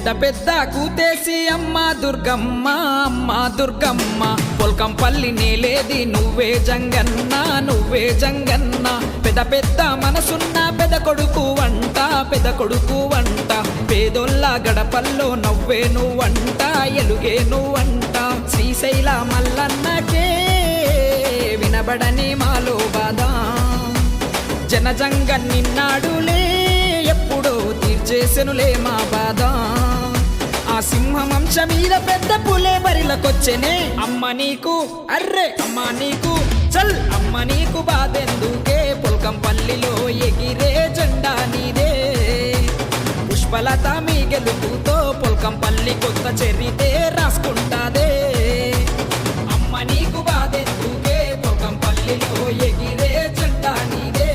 పెద్ద పెద్ద కూతేసి అమ్మ దుర్గమ్మ అమ్మ దుర్గమ్మ పొల్కంపల్లి నేలేది నువ్వే జంగన్న నువ్వే జంగన్న పెద్ద పెద్ద మనసున్న పెద్ద కొడుకు వంట పేదొల్ల గడపల్లో నవ్వే నువ్వంట ఎలుగే నువ్వంట శ్రీశైల మల్లన్నకే వినబడని మాలో బాధ జనజంగ నిన్నాడులే ఎప్పుడో తీర్చేసెనులే మా బాధ ఆ సింహమంశ మీద పెద్ద పులే బరిలకొచ్చెనే అమ్మ నీకు అర్రే అమ్మ నీకు చల్ అమ్మ నీకు బాధెందుకే పొల్కంపల్లిలో ఎగిరే జెండా నీదే పుష్పలత మీ గెలుపుతో పొల్కంపల్లి కొత్త చరితే రాసుకుంటాదే అమ్మ నీకు బాధెందుకే పొల్కంపల్లిలో ఎగిరే జెండా నీదే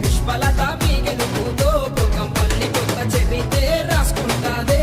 పుష్పలత మీ గెలుపుతో పొల్కంపల్లి కొత్త చరితే రాసుకుంటాదే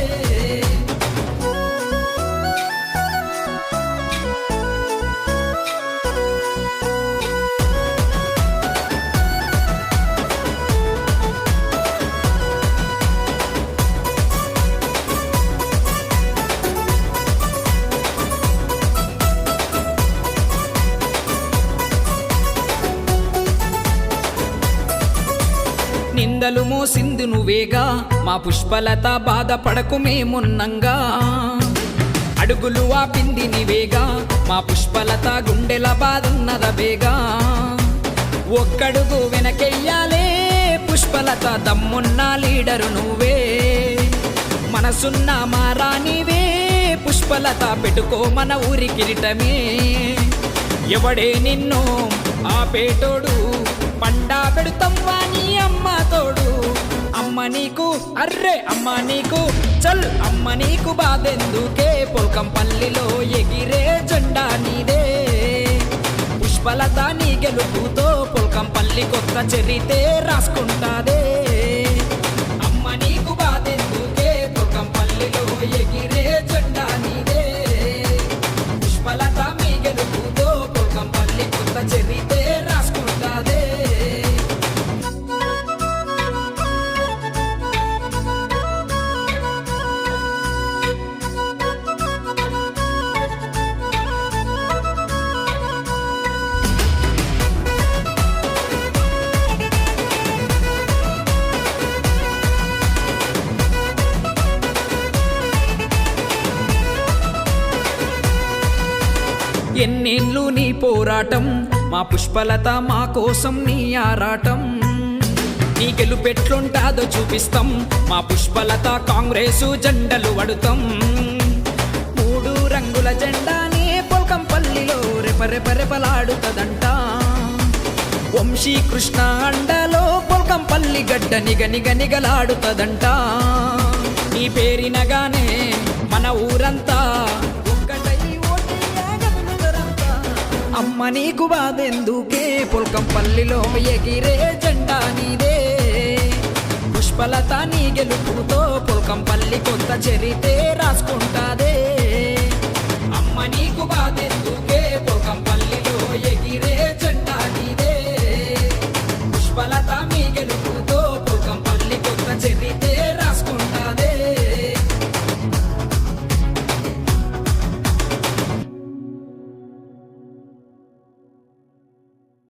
నిందలు మోసింది నువ్వేగా మా పుష్పలత బాధపడకు మేమున్నంగా అడుగులు ఆపింది నీవేగా మా పుష్పలత గుండెల బాధున్నదవేగా ఒక్కడుగు వెనకెయ్యాలే పుష్పలత దమ్మున్న లీడరు నువ్వే మనసున్న మారానివే పుష్పలత పెట్టుకో మన ఊరి కిరీటమే ఎవడే నిన్ను ఆపేటోడు పండా పెడుతవ్వా నీ అమ్మ తోడు అమ్మ నీకు అర్రే అమ్మ నీకు చల్ అమ్మ నీకు బాధెందుకే పొల్కంపల్లిలో ఎగిరే జెండా నీదే పుష్పలత నీ గెలుపుతో పొల్కంపల్లి కొత్త చరితే రాసుకుంటాదే అమ్మ నీకు బాధెందుకే పొల్కంపల్లిలో ఎగిరే జెండా నీదే పుష్పలత మీ గెలుపుతో పొల్కంపల్లి కొత్త చరితే రాసుకుంటాదే ఎన్నేళ్ళు నీ పోరాటం మా పుష్పలత మా కోసం నీ ఆరాటం నీ గెలుపెట్లుంటాదో చూపిస్తాం మా పుష్పలత కాంగ్రెసు జెండలు వడుతాం మూడు రంగుల జెండానే పొల్కంపల్లిలో రెపరెపరెపలాడుతదంట వంశీ కృష్ణ అండలో పొల్కంపల్లి గడ్డ నిగనిగనిగలాడుతదంట నీ పేరినగానే మన ఊరంతా అమ్మ నీకు బాధెందుకే పొల్కంపల్లిలో ఎగిరే జెండా నీదే పుష్పలత నీ గెలుపుతో పొల్కంపల్లి కొత్త చరితే రాసుకుంటా